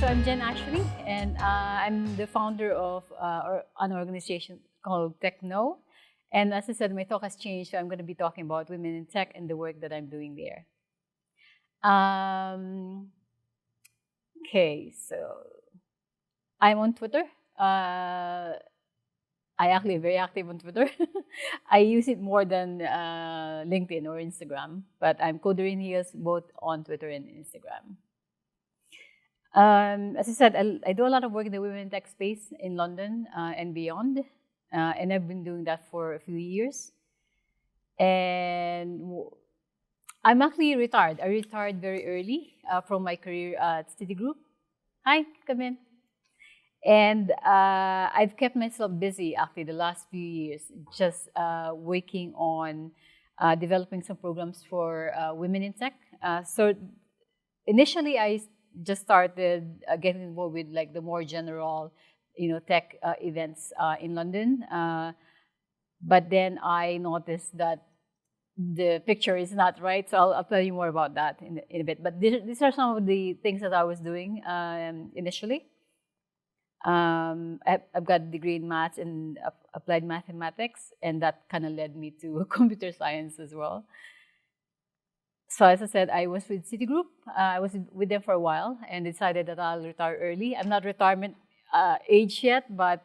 I'm Jen Ashley, and I'm the founder of an organization called Techno. And as I said, my talk has changed, so I'm going to be talking about women in tech and the work that I'm doing there. Um, okay, so I'm on Twitter. I actually am very active on Twitter. I use it more than LinkedIn or Instagram, but I'm Coderin Heels both on Twitter and Instagram. As I said, I do a lot of work in the women in tech space in London and beyond, and I've been doing that for a few years. And I'm actually retired. I retired very early from my career at Citigroup. Hi, come in. And I've kept myself busy actually the last few years, just working on developing some programs for women in tech. So initially, I just started getting involved with like the more general, tech events in London. But then I noticed that the picture is not right. So I'll tell you more about that in a bit. But these are some of the things that I was doing initially. I've got a degree in maths and applied mathematics, and that kind of led me to computer science as well. So as I said, I was with Citigroup. I was with them for a while and decided that I'll retire early. I'm not retirement age yet, but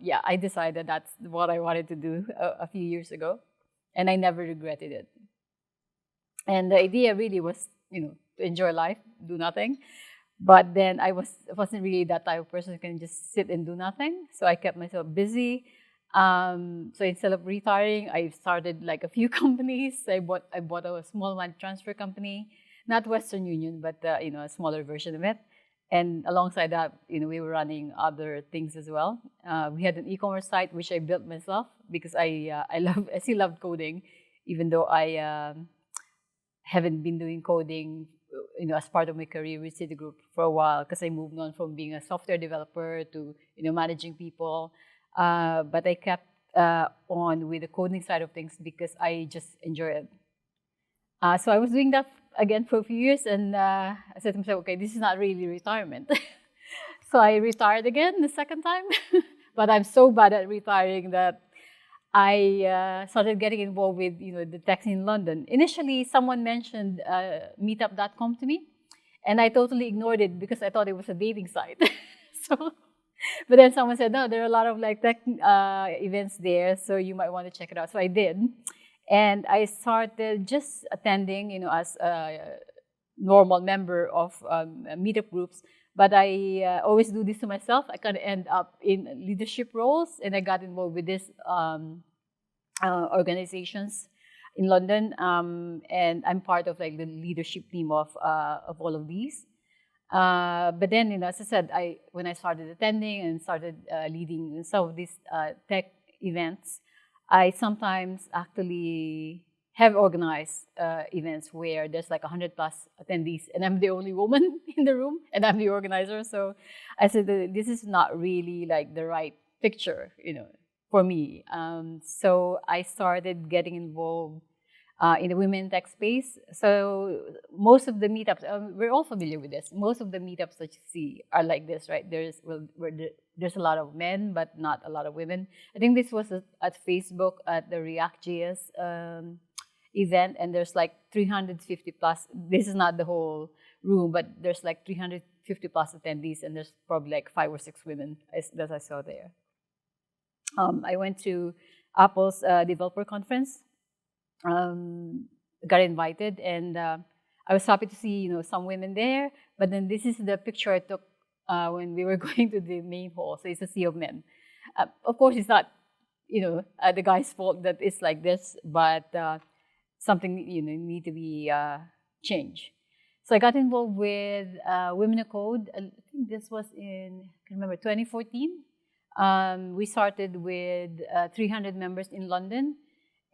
yeah, I decided that's what I wanted to do a few years ago, and I never regretted it. And the idea really was, to enjoy life, do nothing. But then wasn't really that type of person who can just sit and do nothing. So I kept myself busy. So instead of retiring, I started like a few companies. I bought a small money transfer company, not Western Union, but a smaller version of it. And alongside that, we were running other things as well. We had an e-commerce site which I built myself because I still loved coding, even though I haven't been doing coding, as part of my career with Citigroup for a while because I moved on from being a software developer to, managing people. But I kept on with the coding side of things because I just enjoy it. So I was doing that again for a few years, and I said to myself, okay, this is not really retirement. So I retired again the second time. But I'm so bad at retiring that I started getting involved with the tech in London. Initially, someone mentioned Meetup.com to me, and I totally ignored it because I thought it was a dating site. So, but then someone said, no, there are a lot of like tech events there, so you might want to check it out. So I did, and I started just attending, as a normal member of meetup groups. But I always do this to myself. I kind of end up in leadership roles, and I got involved with these organizations in London, and I'm part of like the leadership team of all of these. But then, as I said, when I started attending and started leading some of these tech events, I sometimes actually have organized events where there's like 100 plus attendees, and I'm the only woman in the room, and I'm the organizer. So I said, this is not really like the right picture, for me. So I started getting involved in the women tech space. So most of the meetups, we're all familiar with this. Most of the meetups that you see are like this, right? There's a lot of men, but not a lot of women. I think this was at Facebook at the React.js event, and there's like 350 plus. This is not the whole room, but there's like 350 plus attendees, and there's probably like 5 or 6 women that I saw there. I went to Apple's developer conference, got invited, and I was happy to see some women there. But then this is the picture I took when we were going to the main hall. So it's a sea of men. Of course, it's not the guy's fault that it's like this, but something need to be changed. So I got involved with Women in Code. I think this was in, I can remember, 2014. We started with 300 members in London,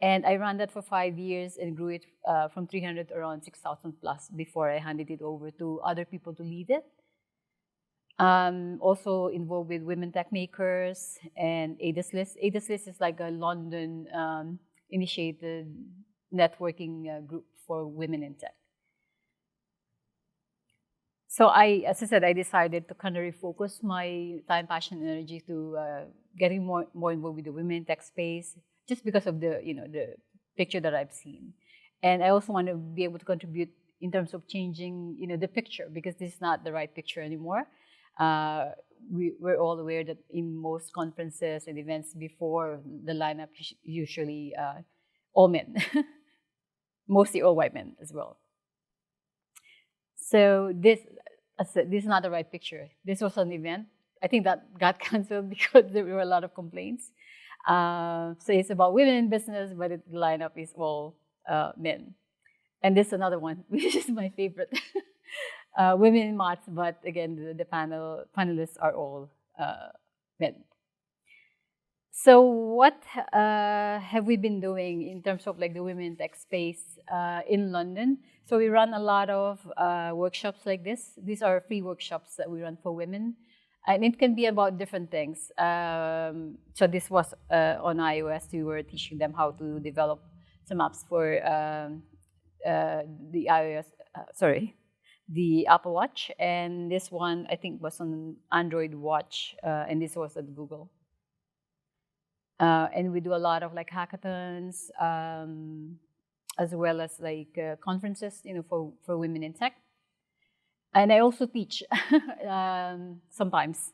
and I ran that for 5 years and grew it from 300 to around 6,000 plus before I handed it over to other people to lead it. Also involved with Women Tech Makers and ADAS List. ADAS List is like a London initiated networking group for women in tech. So as I said, I decided to kind of refocus my time, passion, and energy to getting more involved with the women in tech space, just because of the the picture that I've seen, and I also want to be able to contribute in terms of changing the picture, because this is not the right picture anymore. Uh, we're all aware that in most conferences and events before, the lineup usually all men, mostly all white men as well. So I said, this is not the right picture. This was an event. I think that got canceled because there were a lot of complaints. So it's about women in business, but the lineup is all men. And this is another one, which is my favorite. Women in maths, but again, the panelists are all men. So what have we been doing in terms of like the women in tech space in London? So we run a lot of workshops like this. These are free workshops that we run for women. And it can be about different things. So this was on iOS. We were teaching them how to develop some apps for the iOS, the Apple Watch. And this one, I think, was on Android Watch. And this was at Google. And we do a lot of like hackathons, as well as like conferences, for women in tech. And I also teach sometimes.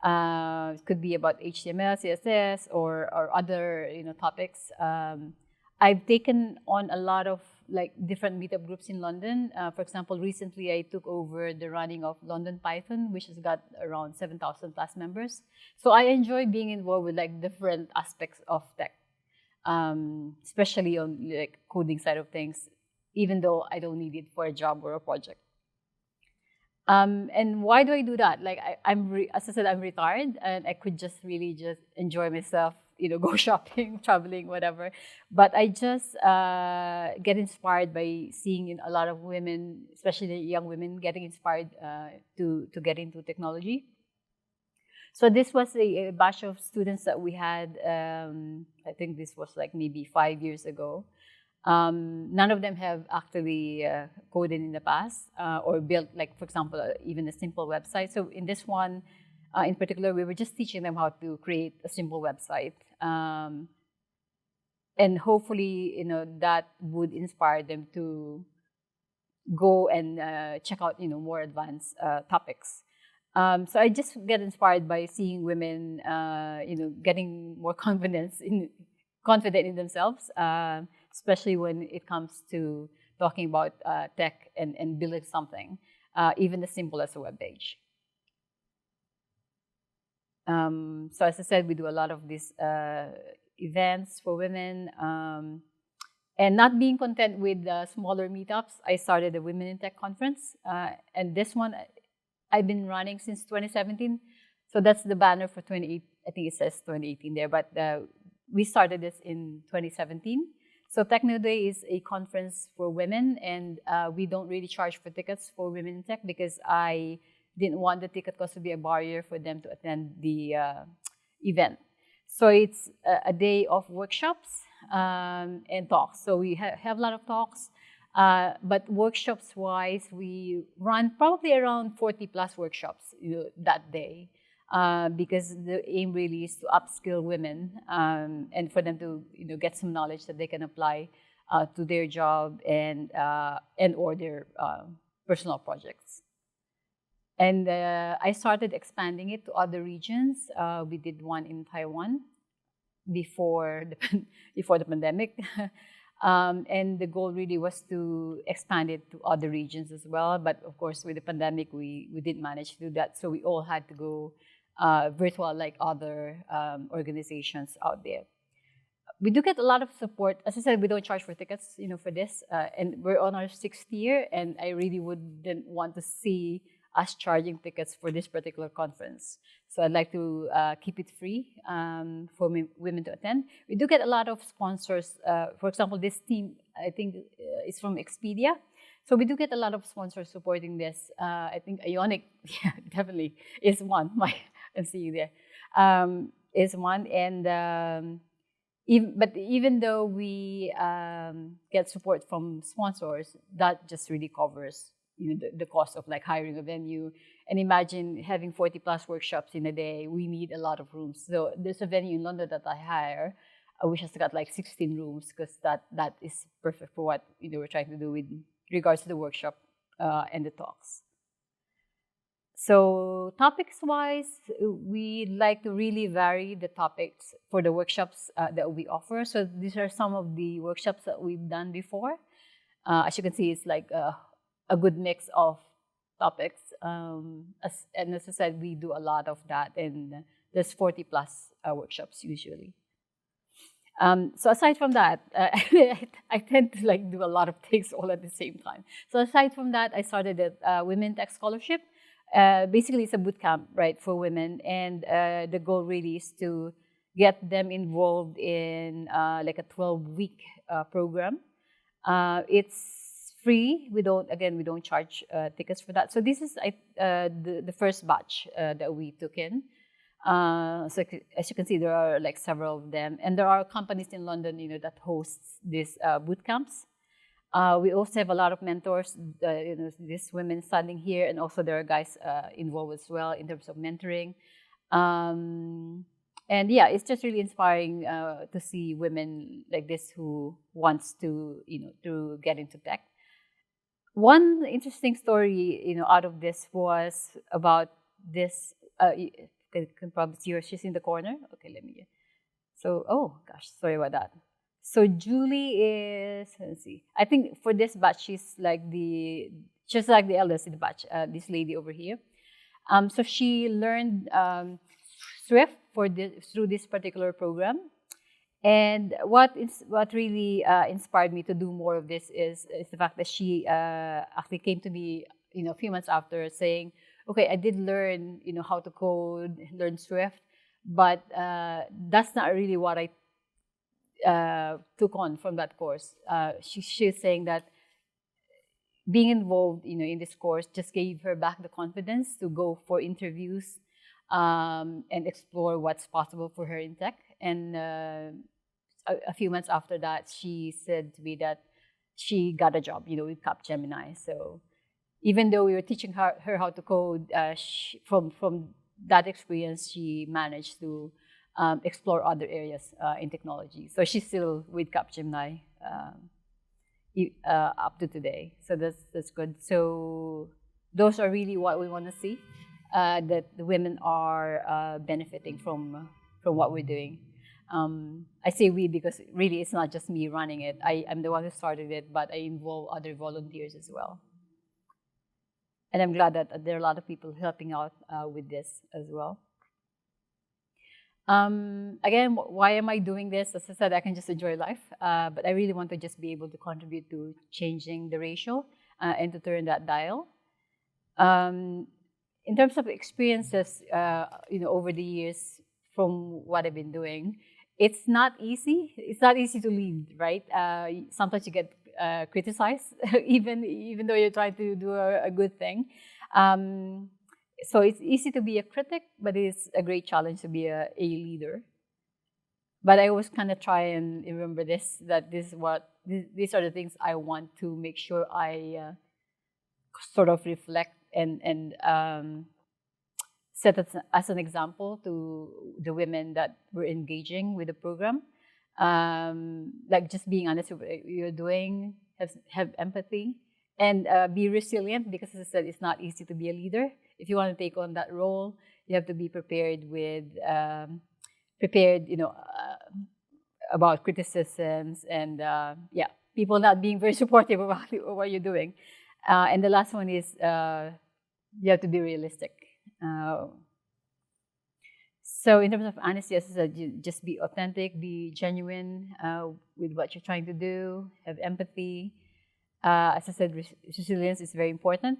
It could be about HTML, CSS, or other topics. I've taken on a lot of like different meetup groups in London. For example, recently I took over the running of London Python, which has got around 7,000 plus members. So I enjoy being involved with like different aspects of tech, especially on like coding side of things, even though I don't need it for a job or a project. And why do I do that? Like as I said, I'm retired, and I could just really just enjoy myself, go shopping, traveling, whatever. But I just get inspired by seeing a lot of women, especially young women, getting inspired to get into technology. So this was a batch of students that we had. I think this was like maybe 5 years ago. None of them have actually coded in the past or built, like, for example, even a simple website. So in this one, in particular, we were just teaching them how to create a simple website. And hopefully, that would inspire them to go and check out, more advanced topics. So I just get inspired by seeing women, getting more confident in themselves, especially when it comes to talking about tech and building something, even as simple as a web page. So as I said, we do a lot of these events for women. And not being content with smaller meetups, I started a Women in Tech conference. And this one, I've been running since 2017. So that's the banner for 28. I think it says 2018 there, but we started this in 2017. So Techno Day is a conference for women, and we don't really charge for tickets for Women in Tech because I didn't want the ticket cost to be a barrier for them to attend the event. So it's a day of workshops and talks. So we have a lot of talks, but workshops-wise, we run probably around 40 plus workshops that day. Because the aim really is to upskill women and for them to get some knowledge that they can apply to their job and or their personal projects. And I started expanding it to other regions. We did one in Taiwan before the pandemic. And the goal really was to expand it to other regions as well. But of course, with the pandemic, we didn't manage to do that. So we all had to go virtual like other organizations out there. We do get a lot of support. As I said, we don't charge for tickets, for this. And we're on our 6th year, and I really wouldn't want to see us charging tickets for this particular conference. So I'd like to keep it free for women to attend. We do get a lot of sponsors. For example, this team, I think, is from Expedia. So we do get a lot of sponsors supporting this. I think Ionic, yeah, definitely is one. I'm seeing you there. Is one. And even though we get support from sponsors, that just really covers the cost of like hiring a venue. And imagine having 40 plus workshops in a day. We need a lot of rooms. So there's a venue in London that I hire, which has got like 16 rooms, because that is perfect for what we're trying to do with regards to the workshop and the talks. So topics wise, we like to really vary the topics for the workshops that we offer. So these are some of the workshops that we've done before. As you can see, it's like a good mix of topics. And as I said, we do a lot of that, and there's 40 plus workshops usually. So aside from that, I tend to like do a lot of things all at the same time. So aside from that, I started a Women Tech Scholarship. Basically, it's a boot camp, right, for women, and the goal really is to get them involved in like a 12-week program. It's free. We don't charge tickets for that. So this is the first batch that we took in. So as you can see, there are like several of them, and there are companies in London, that hosts these boot camps. We also have a lot of mentors, these women studying here, and also there are guys involved as well in terms of mentoring. And yeah, it's just really inspiring to see women like this who wants to, to get into tech. One interesting story, out of this was about this. You can probably see her. She's in the corner. Okay, let me. So, oh gosh, sorry about that. So Julie is, let's see. I think for this batch, she's like the eldest in the batch. This lady over here. So she learned Swift through this particular program. And what really inspired me to do more of this is the fact that she actually came to me, a few months after, saying, "Okay, I did learn, how to code, learn Swift, but that's not really what I took on from that course." She's saying that being involved, in this course just gave her back the confidence to go for interviews and explore what's possible for her in tech. And a few months after that, she said to me that she got a job, with Capgemini. So even though we were teaching her how to code, from that experience, she managed to explore other areas in technology. So she's still with Capgemini up to today. So that's good. So those are really what we want to see, that the women are benefiting from what we're doing. I say we because really it's not just me running it. I'm the one who started it, but I involve other volunteers as well. And I'm glad that there are a lot of people helping out with this as well. Again, why am I doing this? As I said, I can just enjoy life, but I really want to just be able to contribute to changing the ratio and to turn that dial. In terms of experiences, over the years from what I've been doing, it's not easy. It's not easy to lead, right? Sometimes you get criticized, even though you're trying to do a good thing. So it's easy to be a critic, but it's a great challenge to be a leader. But I always kind of try and remember that these are the things I want to make sure I sort of reflect and set as an example to the women that were engaging with the program. Like just being honest with what you're doing, have empathy, and be resilient, because as I said, it's not easy to be a leader. If you want to take on that role, you have to be prepared about criticisms and people not being very supportive about what you're doing. And the last one is you have to be realistic. So in terms of honesty, as I said, you just be authentic, be genuine with what you're trying to do, have empathy. As I said, resilience is very important.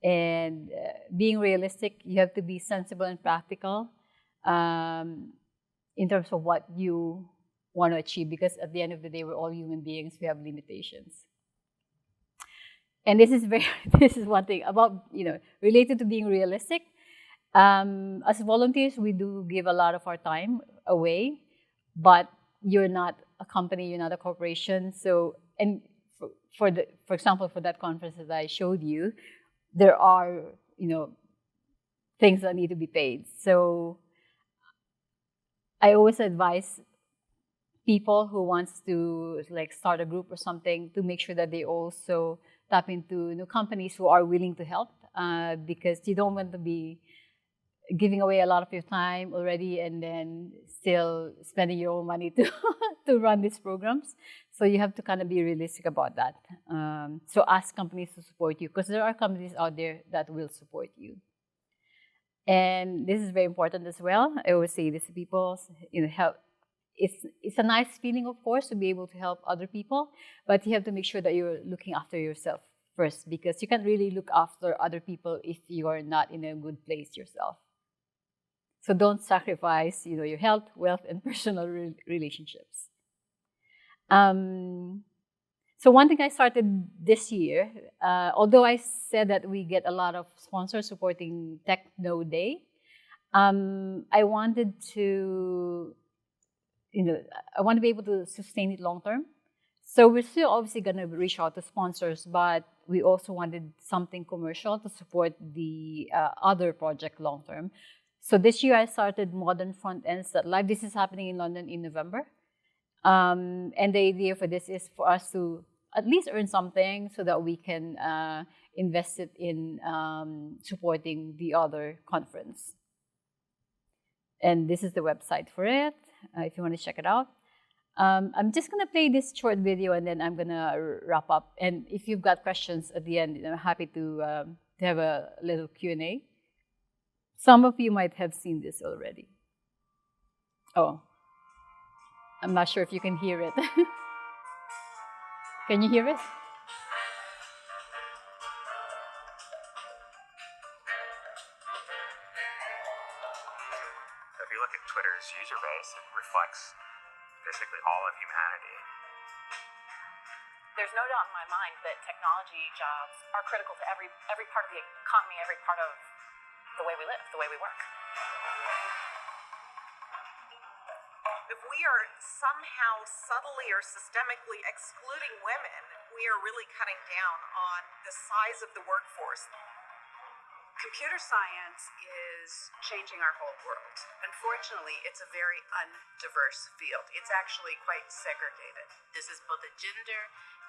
And being realistic, you have to be sensible and practical in terms of what you want to achieve, because at the end of the day, we're all human beings. We have limitations. And this is one thing about, related to being realistic. As volunteers, we do give a lot of our time away, but you're not a company, you're not a corporation. So, and for example, for that conference that I showed you, there are, things that need to be paid. So I always advise people who wants to like start a group or something to make sure that they also tap into companies who are willing to help, because you don't want to be giving away a lot of your time already and then still spending your own money to to run these programs. So you have to kind of be realistic about that. So ask companies to support you, because there are companies out there that will support you. And this is very important as well. I always say this to people, help. It's a nice feeling, of course, to be able to help other people, but you have to make sure that you're looking after yourself first, because you can't really look after other people if you're not in a good place yourself. So don't sacrifice, your health, wealth, and personal relationships. So one thing I started this year, although I said that we get a lot of sponsors supporting Techno Day, I wanted to, I want to be able to sustain it long term. So we're still obviously going to reach out to sponsors, but we also wanted something commercial to support the other project long term. So this year I started Modern Frontends.live. This is happening in London in November. And the idea for this is for us to at least earn something so that we can invest it in supporting the other conference. And this is the website for it, if you want to check it out. I'm just going to play this short video and then I'm going to wrap up. And if you've got questions at the end, I'm happy to have a little Q&A. Some of you might have seen this already. Oh, I'm not sure if you can hear it. Can you hear it? If you look at Twitter's user base, it reflects basically all of humanity. There's no doubt in my mind that technology jobs are critical to every part of the economy, every part of the way we live, the way we work. If we are somehow subtly or systemically excluding women, we are really cutting down on the size of the workforce. Computer science is changing our whole world. Unfortunately, it's a very undiverse field. It's actually quite segregated. This is both a gender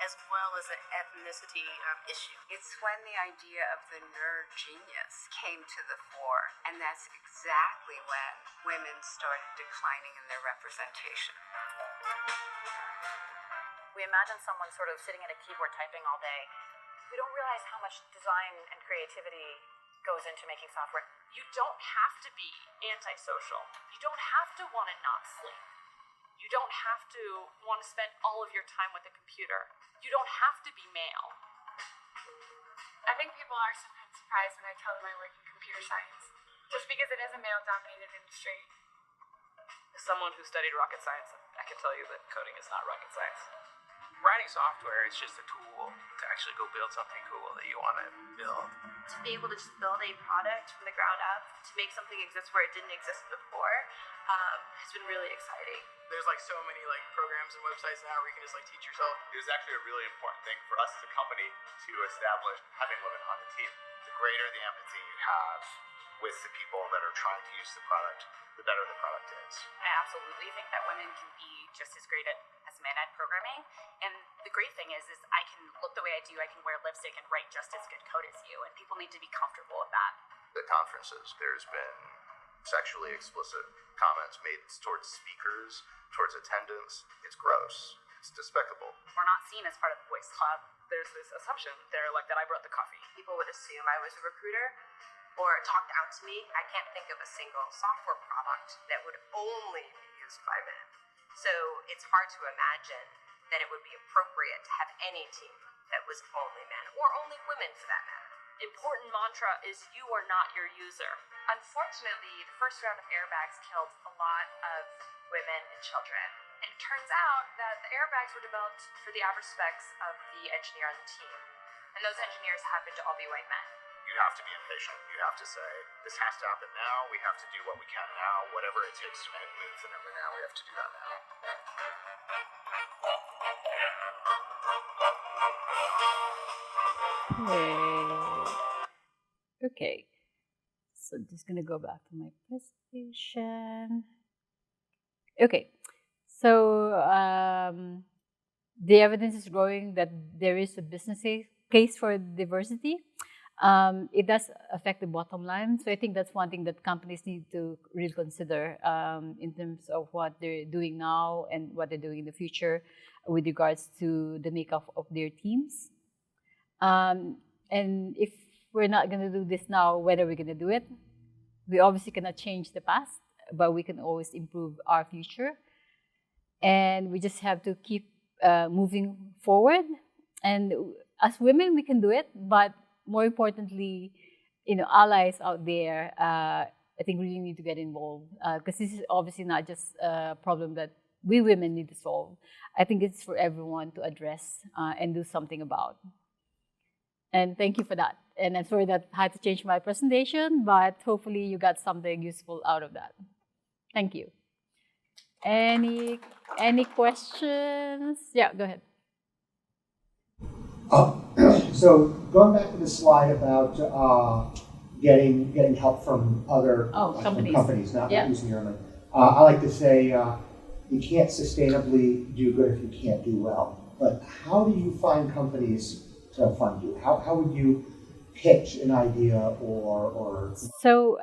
as well as an ethnicity issue. It's when the idea of the nerd genius came to the fore, and that's exactly when women started declining in their representation. We imagine someone sort of sitting at a keyboard typing all day. We don't realize how much design and creativity goes into making software. You don't have to be antisocial. You don't have to want to not sleep. You don't have to want to spend all of your time with a computer. You don't have to be male. I think people are sometimes surprised when I tell them I work in computer science, just because it is a male-dominated industry. As someone who studied rocket science, I can tell you that coding is not rocket science. Writing software is just a tool to actually go build something cool that you want to build. To be able to just build a product from the ground up, to make something exist where it didn't exist before, has been really exciting. There's like so many like programs and websites now where you can just like teach yourself. It was actually a really important thing for us as a company to establish having women on the team. The greater the empathy you have with the people that are trying to use the product, the better the product is. I absolutely think that women can be just as great as men at programming. And the great thing is I can look the way I do, I can wear lipstick and write just as good code as you, and people need to be comfortable with that. The conferences, there's been sexually explicit comments made towards speakers, towards attendance. It's gross. It's despicable. We're not seen as part of the boys club. There's this assumption there like that I brought the coffee. People would assume I was a recruiter or talked out to me. I can't think of a single software product that would only be used by men. So it's hard to imagine that it would be appropriate to have any team that was only men, or only women for that matter. Important mantra is you are not your user. Unfortunately, the first round of airbags killed a lot of women and children. And it turns out that the airbags were developed for the average specs of the engineer on the team. And those engineers happen to all be white men. You have to be impatient. You have to say, this has to happen now. We have to do what we can now. Whatever it takes to move the number now, we have to do that now. Okay. So I'm just gonna go back to my presentation. Okay. So the evidence is growing that there is a business case for diversity. It does affect the bottom line. So I think that's one thing that companies need to really consider in terms of what they're doing now and what they're doing in the future with regards to the makeup of their teams. And if we're not going to do this now, when are we going to do it? We obviously cannot change the past, but we can always improve our future. And we just have to keep moving forward. And as women, we can do it, but more importantly, allies out there, I think really need to get involved because this is obviously not just a problem that we women need to solve. I think it's for everyone to address and do something about. And thank you for that. And I'm sorry that I had to change my presentation, but hopefully you got something useful out of that. Thank you. Any questions? Yeah, go ahead. So going back to the slide about getting help from other companies, not using your own. I like to say you can't sustainably do good if you can't do well. But how do you find companies to fund you? How would you pitch an idea or? So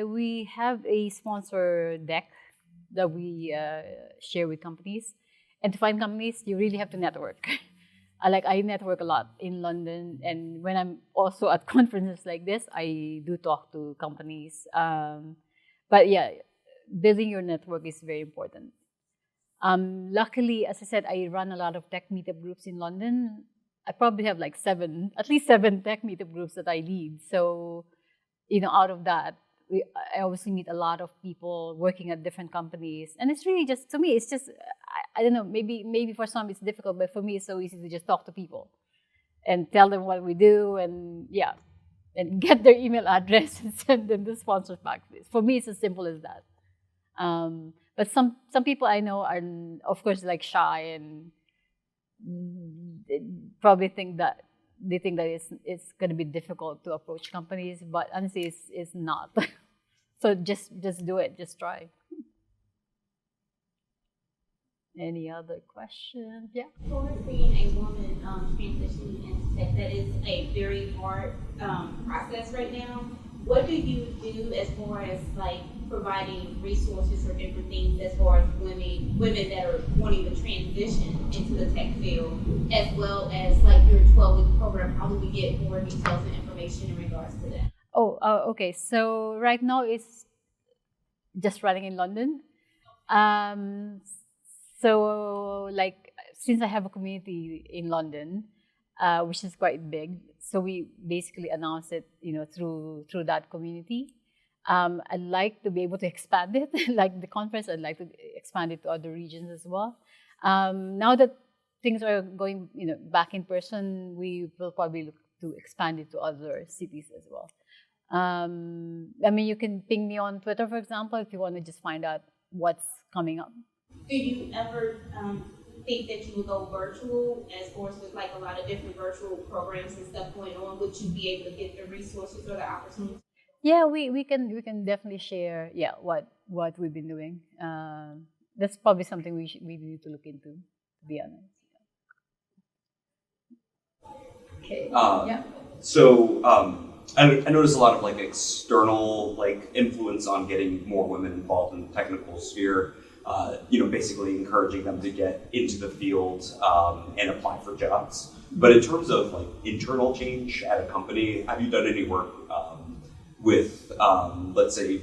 we have a sponsor deck that we share with companies, and to find companies, you really have to network. I network a lot in London, and when I'm also at conferences like this, I do talk to companies. But yeah, building your network is very important. Luckily, as I said, I run a lot of tech meetup groups in London. I probably have like at least seven tech meetup groups that I lead. So, out of that, I obviously meet a lot of people working at different companies, and it's really just, to me, it's just, I don't know, maybe for some it's difficult, but for me it's so easy to just talk to people and tell them what we do, and and get their email address and send them the sponsor pack. For me, it's as simple as that. But some people I know are, of course, like shy, and they probably think that it's going to be difficult to approach companies, but honestly, it's not. So just do it. Just try. Any other questions? Yeah. For being a woman transitioning into tech, that is a very hard process right now. What do you do as far as like providing resources or different things as far as women that are wanting to transition into the tech field, as well as like your 12-week program? How do we get more details and information in regards to that? Okay. So right now it's just running in London. So since I have a community in London, which is quite big, so we basically announce it, through that community. I'd like to be able to expand it, like the conference. I'd like to expand it to other regions as well. Now that things are going, back in person, we will probably look to expand it to other cities as well. You can ping me on Twitter, for example, if you want to just find out what's coming up. Do you ever think that you would go virtual, as far as with like a lot of different virtual programs and stuff going on? Would you be able to get the resources or the opportunities? Yeah, we can definitely share what we've been doing. That's probably something we need to look into, to be honest. Okay. So I noticed a lot of external influence on getting more women involved in the technical sphere. Basically encouraging them to get into the field and apply for jobs. But in terms of internal change at a company, have you done any work with, let's say,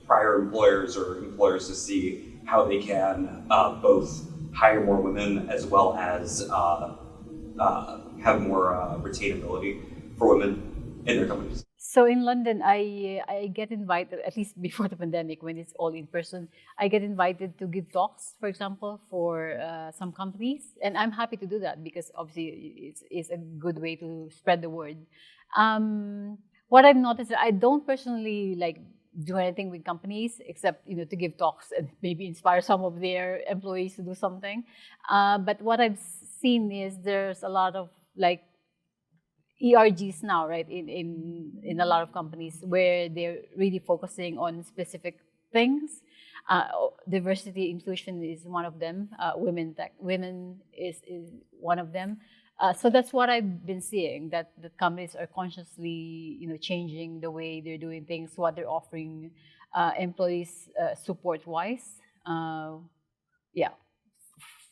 prior employers or employers to see how they can both hire more women as well as have more retainability for women in their companies? So in London, I get invited, at least before the pandemic, when it's all in person, I get invited to give talks, for example, for some companies. And I'm happy to do that because obviously it's a good way to spread the word. What I've noticed is I don't personally do anything with companies except, to give talks and maybe inspire some of their employees to do something. But what I've seen is there's a lot of ERGs now, right? In a lot of companies where they're really focusing on specific things. Diversity inclusion is one of them. Women is one of them. So that's what I've been seeing, that the companies are consciously, changing the way they're doing things, what they're offering employees support-wise.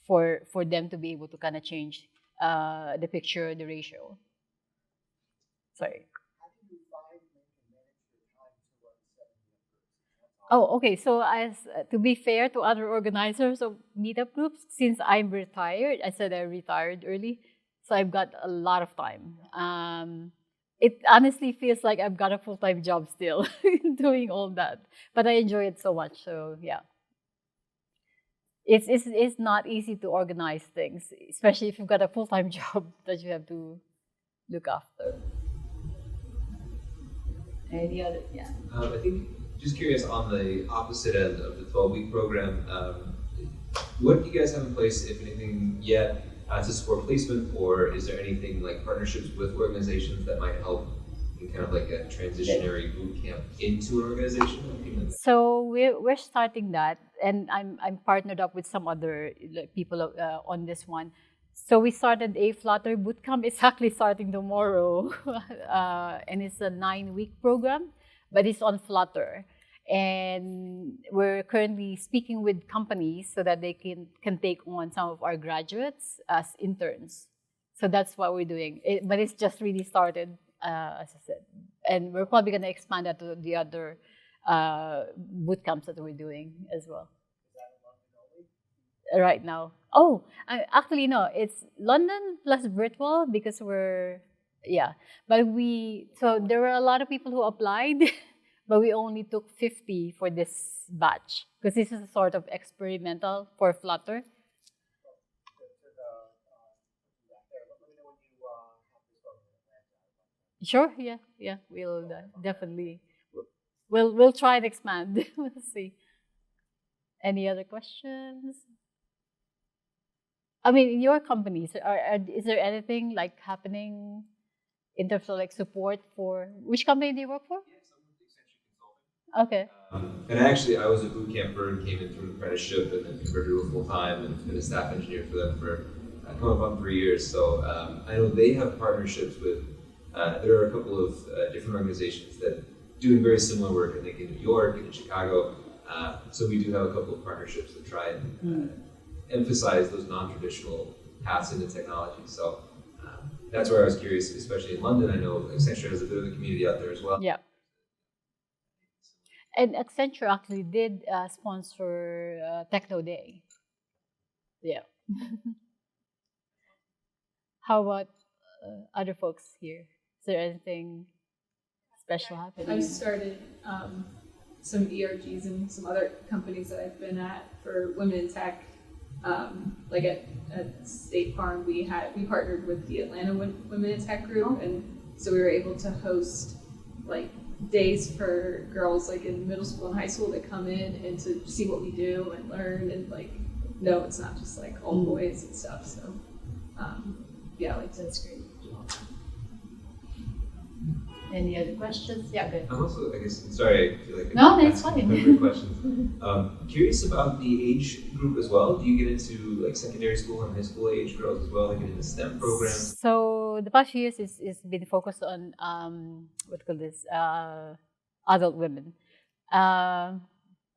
For them to be able to kind of change the picture, the ratio. Sorry. Oh, okay. So as to be fair to other organizers of meetup groups, since I'm retired, I said I retired early, so I've got a lot of time. It honestly feels like I've got a full-time job still doing all that, but I enjoy it so much. So yeah, it's not easy to organize things, especially if you've got a full-time job that you have to look after. Any other? Yeah. I think, just curious, on the opposite end of the 12-week program, what do you guys have in place, if anything, yet to support placement, or is there anything like partnerships with organizations that might help in kind of like a transitionary boot camp into an organization? So we're starting that, and I'm partnered up with some other people on this one. So we started a Flutter bootcamp. It's actually starting tomorrow, and it's a 9-week program, but it's on Flutter. And we're currently speaking with companies so that they can take on some of our graduates as interns. So that's what we're doing. But it's just really started, as I said. And we're probably going to expand that to the other bootcamps that we're doing as well. Right now. Oh, actually, no. It's London plus virtual because but so there were a lot of people who applied, but we only took 50 for this batch because this is a sort of experimental for Flutter. Sure, yeah, we'll definitely, we'll try and expand. We'll see. Any other questions? I mean, in your companies, is there anything like happening in terms of like support for, which company do you work for? Okay. And actually, I was a boot camper and came in through an apprenticeship and then converted to a full-time and been a staff engineer for them for coming up on 3 years. So I know they have partnerships with, there are a couple of different organizations that doing very similar work, I think in New York and in Chicago. So we do have a couple of partnerships that try and emphasize those non-traditional paths into technology. So that's where I was curious, especially in London. I know Accenture has a bit of a community out there as well. Yeah. And Accenture actually did sponsor Techno Day. Yeah. How about other folks here? Is there anything special happening? I started some ERGs and some other companies that I've been at for women in tech. Like at State Farm, we partnered with the Atlanta Women in Tech group, and so we were able to host like days for girls like in middle school and high school that come in and to see what we do and learn and like no, it's not just like all boys and stuff. So like that's great. Any other questions? Yeah, good. I'm also, I guess, sorry, I feel like no, that's fine. Questions. Curious about the age group as well. Do you get into like secondary school and high school age girls as well? Like in the STEM programs? So the past few years is been focused on what call this adult women.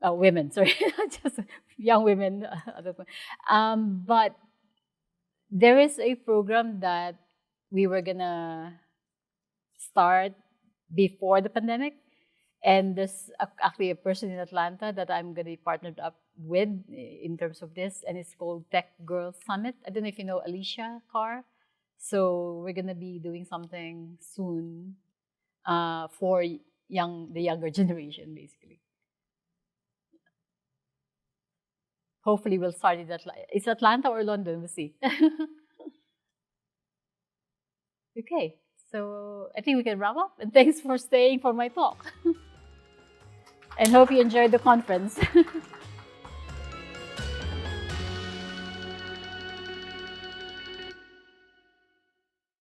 Women, sorry, not just young women. Adult women. But there is a program that we were gonna start before the pandemic, and there's actually a person in Atlanta that I'm going to be partnered up with in terms of this, and it's called Tech Girls Summit. I don't know if you know Alicia Carr. So we're going to be doing something soon for the younger generation, basically. Hopefully we'll start it at, it's Atlanta or London, we'll see. Okay. So I think we can wrap up, and thanks for staying for my talk. And hope you enjoyed the conference.